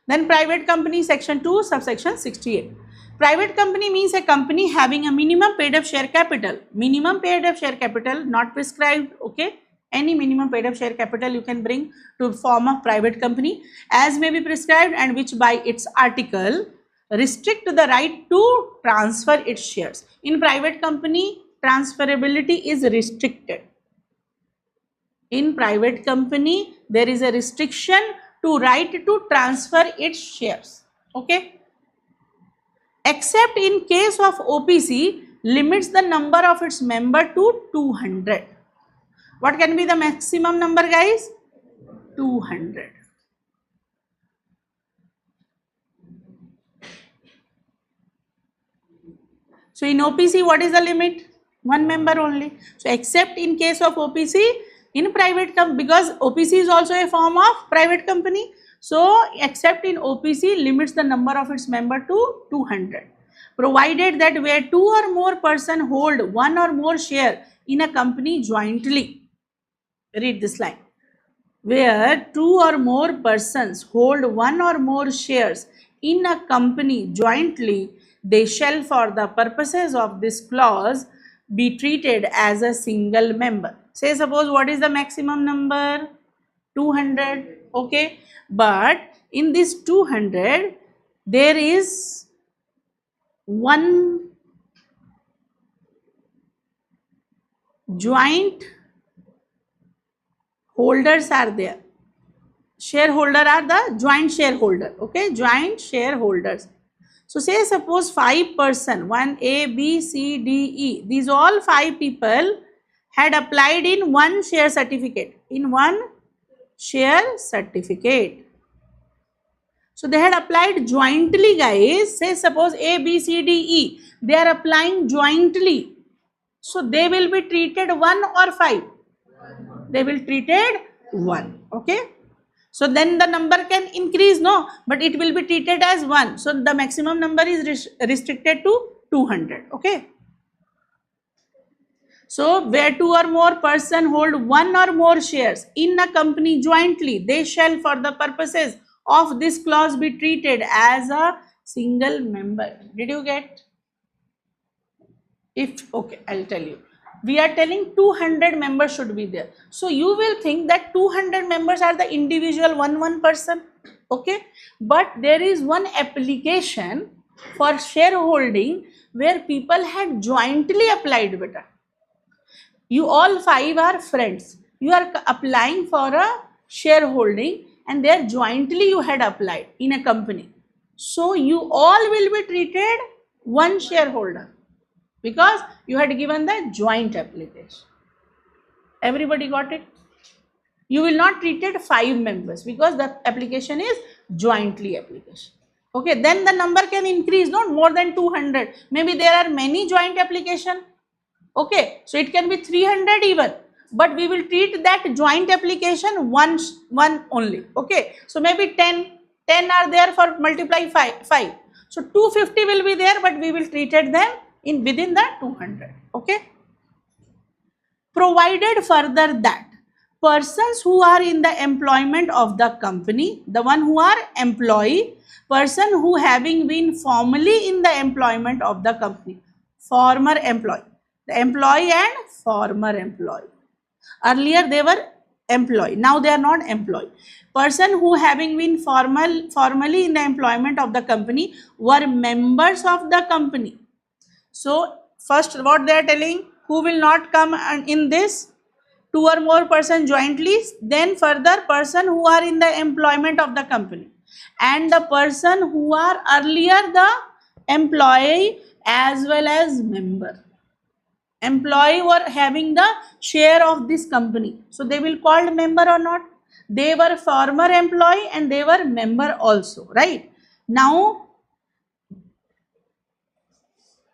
Then private company, section 2, subsection 68. Private company means a company having a minimum paid up share capital. Minimum paid up share capital, not prescribed. Okay. Any minimum paid up share capital you can bring to form a private company as may be prescribed, and which by its article restrict the right to transfer its shares. In private company, transferability is restricted. In private company, there is a restriction to right to transfer its shares. Okay. Except in case of OPC, limits the number of its member to 200. What can be the maximum number, guys? 200. So in OPC, what is the limit? One member only. So except in case of OPC, in private company, because OPC is also a form of private company. So except in OPC, limits the number of its member to 200. Provided that where two or more person hold one or more share in a company jointly. Read this line. Where two or more persons hold one or more shares in a company jointly, they shall for the purposes of this clause be treated as a single member. Say suppose what is the maximum number? 200. Okay. But in this 200, there is one joint holders are there. Shareholder are the joint shareholder. Okay, joint shareholders. So say suppose 5 person, 1 A, B, C, D, E. These all 5 people had applied in one share certificate. In one share certificate. So they had applied jointly, guys. Say suppose A, B, C, D, E. They are applying jointly. So they will be treated 1 or 5. They will treated 1. Okay. So then the number can increase, no, but it will be treated as 1. So the maximum number is restricted to 200. Okay. So where two or more person hold one or more shares in a company jointly, they shall for the purposes of this clause be treated as a single member. Did you get? If, okay, I'll tell you. We are telling 200 members should be there. So you will think that 200 members are the individual one person. Okay. But there is one application for shareholding where people had jointly applied beta. You all 5 are friends. You are applying for a shareholding and there jointly you had applied in a company. So you all will be treated one shareholder. Because you had given the joint application. Everybody got it? You will not treated 5 members because the application is jointly application. Okay, then the number can increase, not more than 200. Maybe there are many joint application. Okay, so it can be 300 even. But we will treat that joint application one only. Okay, so maybe 10 are there for multiply 5. So 250 will be there, but we will treated them in within the 200. Okay. Provided further that persons who are in the employment of the company, the one who are employee, person who having been formerly in the employment of the company, former employee, the employee and former employee. Earlier they were employee, now they are not employee. Person who having been formally in the employment of the company were members of the company. So first what they are telling, who will not come in this? 2 or more person jointly, then further person who are in the employment of the company and the person who are earlier the employee as well as member. Employee were having the share of this company. So they will called member or not? They were former employee and they were member also, right? Now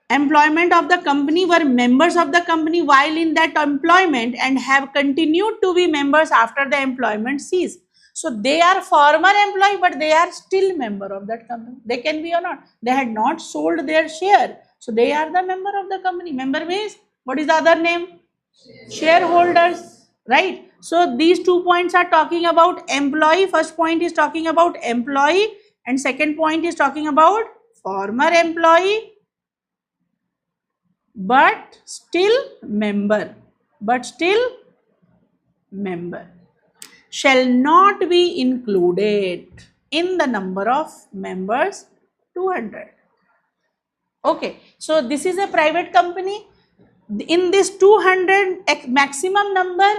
employment of the company were members of the company while in that employment and have continued to be members after the employment ceased. So they are former employee but they are still member of that company. They can be or not. They had not sold their share. So they are the member of the company. Member means, what is the other name? Shareholders, right? So these 2 points are talking about employee. First point is talking about employee and second point is talking about former employee but still member, shall not be included in the number of members 200. Okay, so this is a private company. In this 200 maximum number,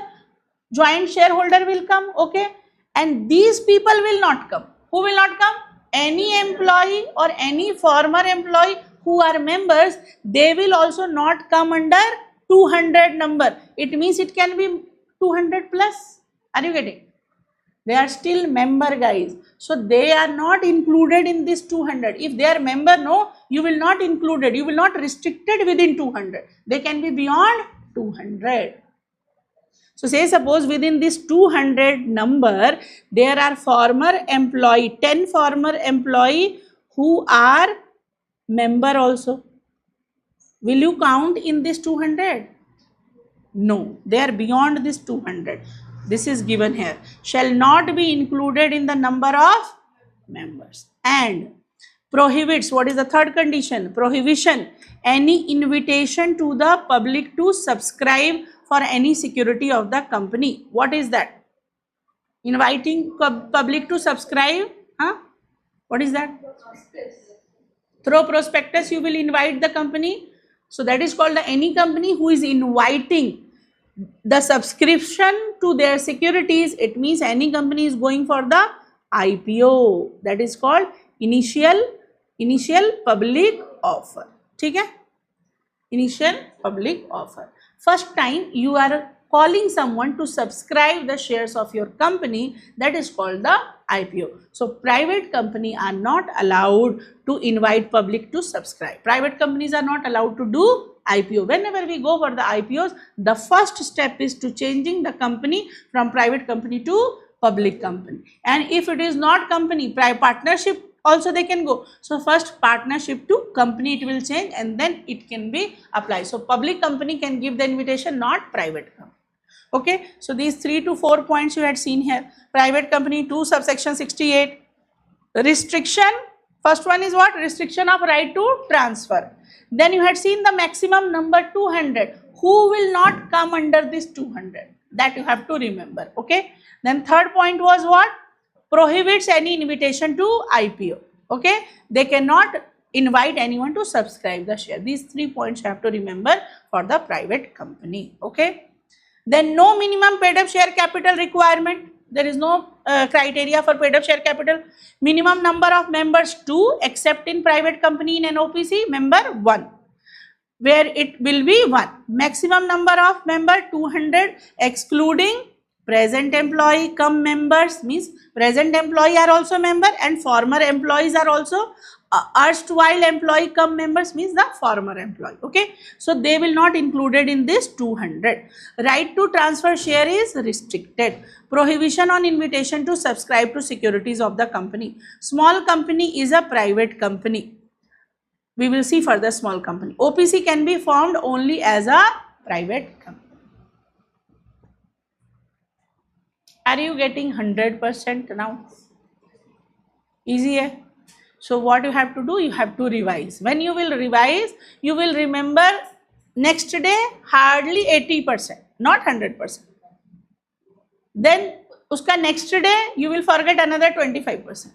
joint shareholder will come, okay, and these people will not come. Who will not come? Any employee or any former employee who are members, they will also not come under 200 number. It means it can be 200 plus. Are you getting? They are still member, guys. So they are not included in this 200. If they are member, no, you will not included. You will not restricted within 200. They can be beyond 200. So say suppose within this 200 number, there are former employee, 10 former employee who are member also. Will you count in this 200? No, they are beyond this 200. This is given here. Shall not be included in the number of members. And prohibits, what is the third condition? Prohibition, any invitation to the public to subscribe for any security of the company. What is that? Inviting public to subscribe? Huh? What is that? Through prospectus you will invite the company. So that is called any company who is inviting the subscription to their securities. It means any company is going for the IPO. That is called initial public offer. ठीक है? Initial public offer. First time you are calling someone to subscribe the shares of your company, that is called the IPO. So private company are not allowed to invite public to subscribe. Private companies are not allowed to do IPO. Whenever we go for the IPOs, the first step is to changing the company from private company to public company. And if it is not company, partnership also they can go. So first partnership to company it will change and then it can be applied. So public company can give the invitation, not private company. Okay, so these 3 to 4 points you had seen here. Private company 2 subsection 68. Restriction, first one is what? Restriction of right to transfer. Then you had seen the maximum number 200. Who will not come under this 200? That you have to remember. Okay. Then third point was what? Prohibits any invitation to IPO. Okay. They cannot invite anyone to subscribe the share. These 3 points you have to remember for the private company. Okay. Then no minimum paid up share capital requirement. There is no criteria for paid up share capital. Minimum number of members 2, except in private company in an OPC, member 1, where it will be 1. Maximum number of member 200, excluding present employee come members, means present employee are also member and former employees are also erstwhile employee come members, means the former employee. Okay, so they will not included in this 200. Right to transfer share is restricted. Prohibition on invitation to subscribe to securities of the company. Small company is a private company. We will see further small company. OPC can be formed only as a private company. Are you getting 100% now? Easy, eh? So what you have to do, you have to revise. When you will revise, you will remember next day hardly 80%, not 100%. Then uska next day you will forget another 25%.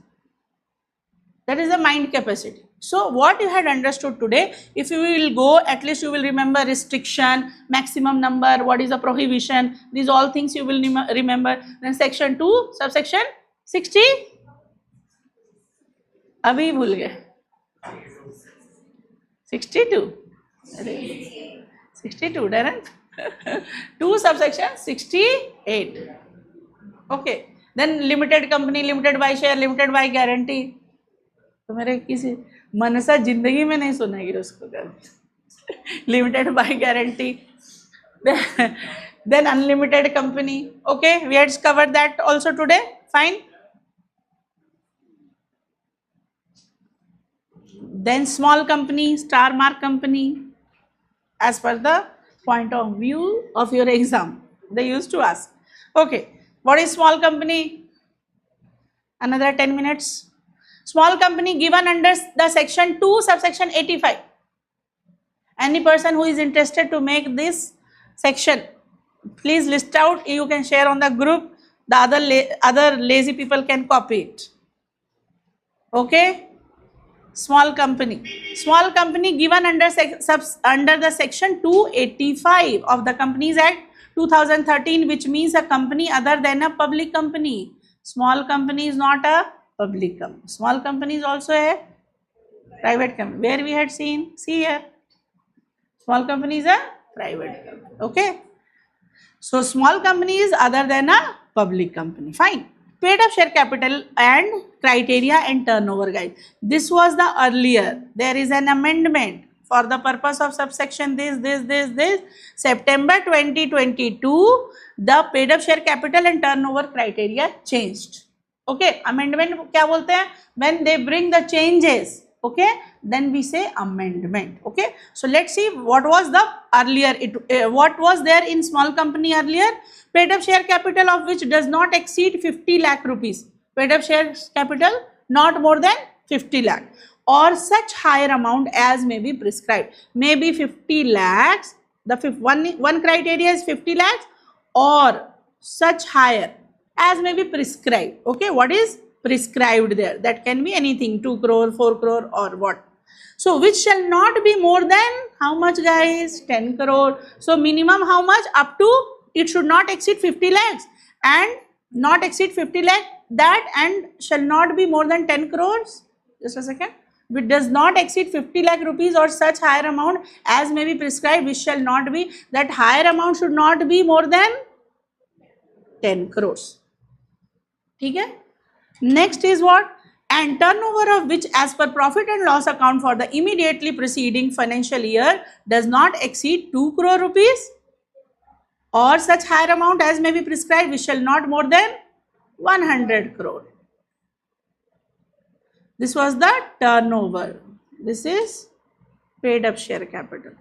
That is the mind capacity. So what you had understood today, if you will go, at least you will remember restriction, maximum number, what is the prohibition, these all things you will remember. Then section 2, subsection 60. अभी भूल गए 62 62 direct 2 subsection 68. Okay, then limited company, limited by share, limited by guarantee. तो मेरे किसी मनसा जिंदगी में नहीं सुनेगी उसको. Limited by guarantee. Then unlimited company. Okay, we had covered that also today. Fine. Then small company, star mark company, as per the point of view of your exam, they used to ask. Okay, what is small company? Another 10 minutes. Small company given under the section 2, subsection 85. Any person who is interested to make this section, please list out. You can share on the group. The other lazy people can copy it. Okay. Small company. Small company given under the section 285 of the Companies Act 2013, which means a company other than a public company. Small company is not a public company. Small company is also a private company. Where we had seen, see here, small company is a private company. Okay. So small company is other than a public company. Fine. Paid up share capital and criteria and turnover, guys. This was the earlier. There is an amendment for the purpose of subsection this. September 2022, the paid up share capital and turnover criteria changed. Okay. Amendment क्या बोलते हैं? When they bring the changes. Okay, then we say amendment. Okay, so let's see what was the earlier, what was there in small company earlier. Paid up share capital of which does not exceed 50 lakh rupees. Paid up share capital not more than 50 lakh or such higher amount as may be prescribed. Maybe 50 lakhs, the one criteria is 50 lakhs or such higher as may be prescribed. Okay, what is prescribed there? That can be anything, 2 crore, 4 crore or what. So which shall not be more than how much, guys? 10 crore. So minimum how much? Up to, it should not exceed 50 lakhs and not exceed 50 lakh that and shall not be more than 10 crores. Just a second. Which does not exceed 50 lakh rupees or such higher amount as may be prescribed, which shall not be, that higher amount should not be more than 10 crores. Okay? Next is what? And turnover of which as per profit and loss account for the immediately preceding financial year does not exceed 2 crore rupees or such higher amount as may be prescribed, which shall not more than 100 crore. This was the turnover. This is paid up share capital.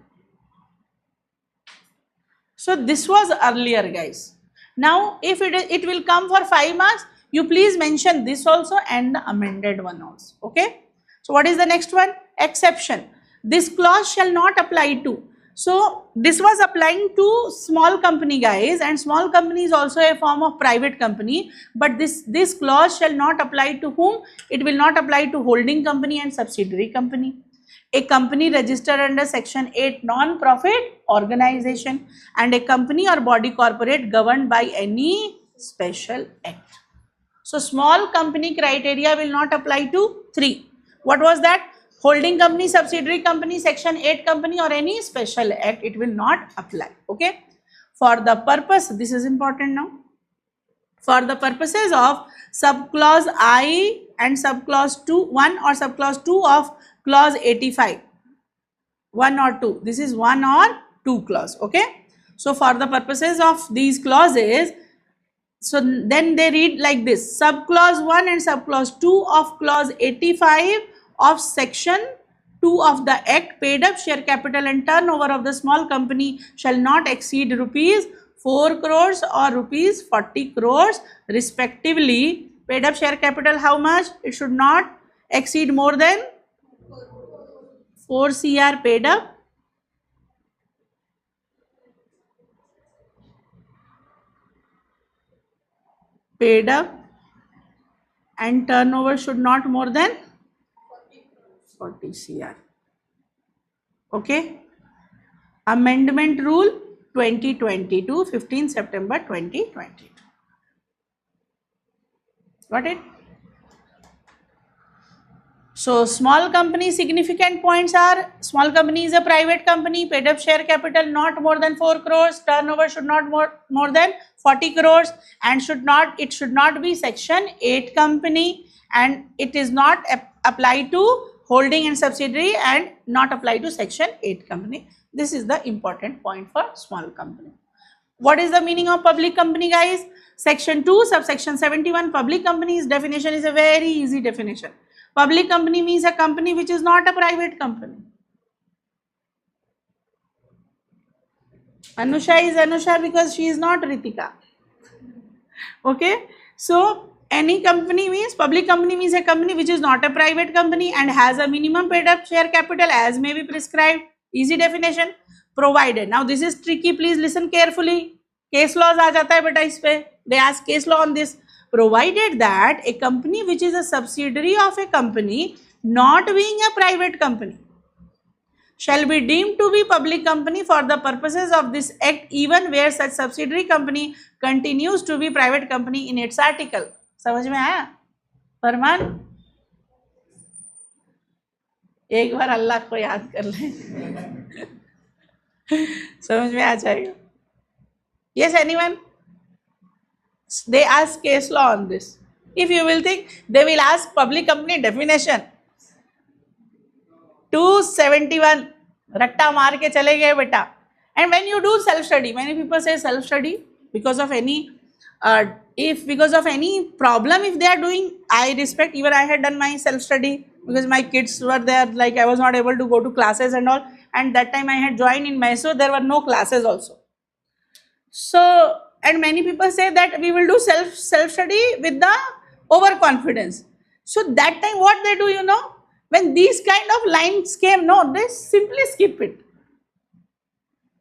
So this was earlier, guys. Now if it will come for 5 marks, you please mention this also and the amended one also. Okay. So what is the next one? Exception. This clause shall not apply to. So this was applying to small company, guys, and small company is also a form of private company, but this clause shall not apply to whom? It will not apply to holding company and subsidiary company. A company registered under section 8 non-profit organization and a company or body corporate governed by any special act. So small company criteria will not apply to 3. What was that? Holding company, subsidiary company, section 8 company or any special act, it will not apply. Okay. For the purpose, this is important now. For the purposes of subclause I and subclause 1 or subclause 2 of clause 85. 1 or 2. This is 1 or 2 clause. Okay. So for the purposes of these clauses, so then they read like this: subclause 1 and subclause 2 of clause 85 of section 2 of the act, paid up share capital and turnover of the small company shall not exceed rupees 4 crores or rupees 40 crores respectively. Paid up share capital how much? It should not exceed more than 4 CR paid up. Paid up and turnover should not more than 40 CR. Okay. Amendment rule 2022, 15 September 2022. Got it? So small company significant points are: small company is a private company, paid up share capital not more than 4 crores, turnover should not more than 40 crores and it should not be section 8 company, and it is not applied to holding and subsidiary and not applied to section 8 company. This is the important point for small company. What is the meaning of public company, guys? Section 2 subsection 71 public company's definition is a very easy definition. Public company means a company which is not a private company. Anusha is Anusha because she is not Ritika. Okay. So any company means, public company means a company which is not a private company and has a minimum paid up share capital as may be prescribed. Easy definition. Provided. Now this is tricky. Please listen carefully. Case laws aa jata hai beta is pe. They ask case law on this. Provided that a company which is a subsidiary of a company not being a private company shall be deemed to be public company for the purposes of this act even where such subsidiary company continues to be private company in its article. समझ में आया फरमान? एक बार अल्लाह को याद कर ले समझ में आ जाएगा. Yes, anyone? They ask case law on this. If you will think, they will ask public company definition. 271 रट्टा मार के चले गए बेटा. And when you do self study, many people say self study because of any because of any problem if they are doing. I respect, even I had done my self study because my kids were there, like I was not able to go to classes and all, and that time I had joined in Mysore, there were no classes also. So, and many people say that we will do self study with the overconfidence. So that time what they do, you know, when these kind of lines came, no, they simply skip it.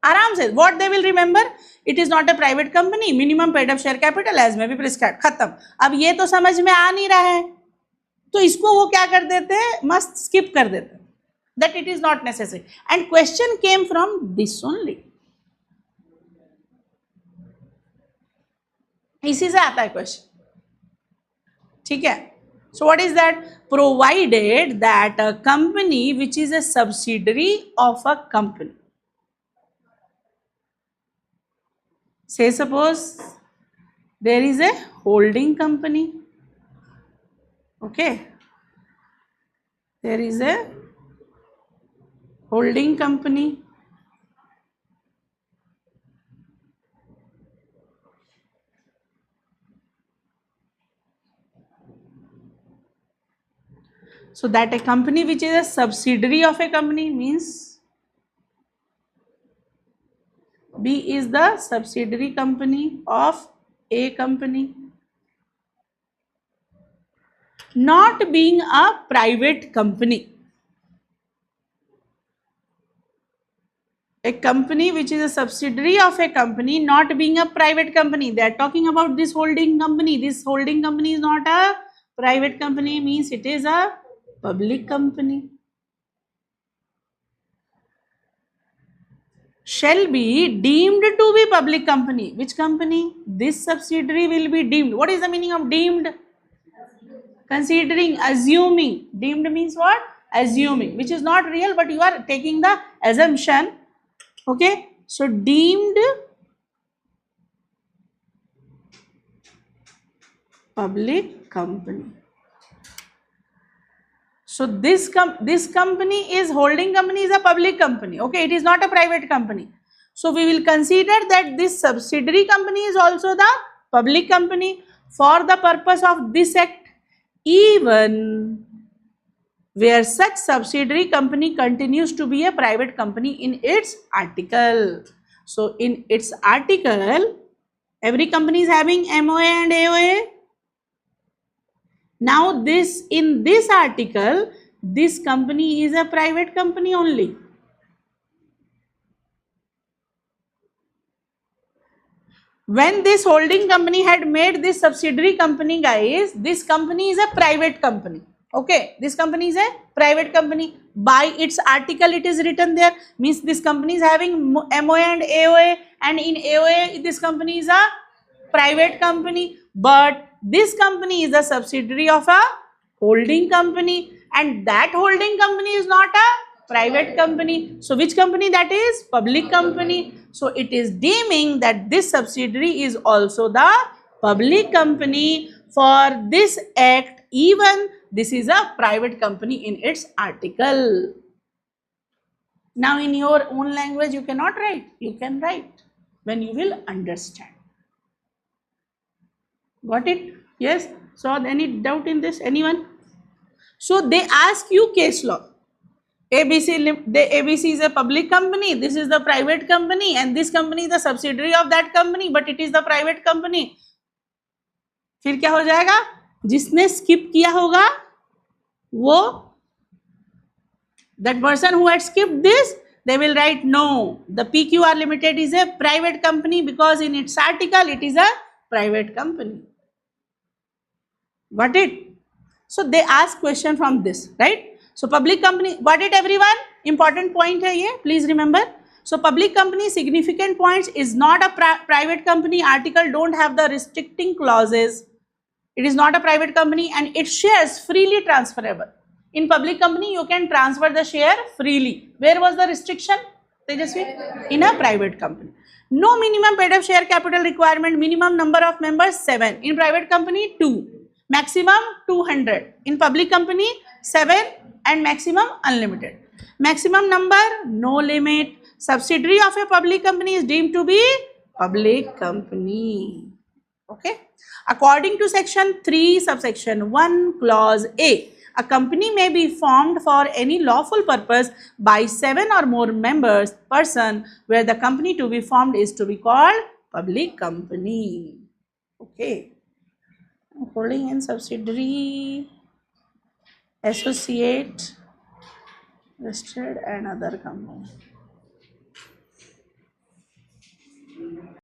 आराम से. What they will remember, it is not a private company, minimum paid up share capital as may be prescribed, खत्म. अब ये तो समझ में आ नहीं रहा है, तो इसको वो क्या कर देते हैं, मस्त skip कर देते हैं, that it is not necessary. And question came from this only. इसी से आता है क्वेश्चन. ठीक है. So what is that? Provided that a company which is a subsidiary of a company, say suppose there is a holding company, okay, there is a holding company, so that a company which is a subsidiary of a company means B is the subsidiary company of A company, not being a private company. A company which is a subsidiary of a company, not being a private company. They are talking about this holding company. This holding company is not a private company, means it is a public company. Shall be deemed to be public company. Which company? This subsidiary will be deemed. What is the meaning of deemed? Considering, assuming. Deemed means what? Assuming, which is not real, but you are taking the assumption. Okay, so deemed public company. So this company is holding company is a public company. Okay, it is not a private company. So we will consider that this subsidiary company is also the public company for the purpose of this act, even where such subsidiary company continues to be a private company in its article. So in its article, every company is having MOA and AOA. Now this, in this article, this company is a private company only. When this holding company had made this subsidiary company, guys, this company is a private company. Okay, this company is a private company. By its article it is written there, means this company is having MOA and AOA, and in AOA this company is a private company, but this company is a subsidiary of a holding company, and that holding company is not a private company. So which company that is? Public company. So it is deeming that this subsidiary is also the public company for this act, even this is a private company in its article. Now in your own language you cannot write, you can write when you will understand. Got it? Yes? So any doubt in this? Anyone? So they ask you case law. ABC is a public company, this is the private company, and this company is the subsidiary of that company, but it is the private company. फिर क्या हो जाएगा? जिसने skip किया होगा वो, that person who had skipped this, they will write no, the PQR Limited is a private company because in its article it is a private company. Got it? So they ask question from this, right? So public company, got it everyone? Important point है ये, please remember. So public company significant points is not a private company. Article don't have the restricting clauses. It is not a private company and its shares freely transferable. In public company you can transfer the share freely. Where was the restriction, Tejasvi? In a private company. No minimum paid up share capital requirement. Minimum number of members 7. In private company 2. Maximum 200. In public company 7 and maximum unlimited. Maximum number no limit. Subsidiary of a public company is deemed to be public company. Okay. According to section 3 subsection 1 clause A, a company may be formed for any lawful purpose by 7 or more members person where the company to be formed is to be called public company. Okay. Holding in subsidiary, associate, listed and other company.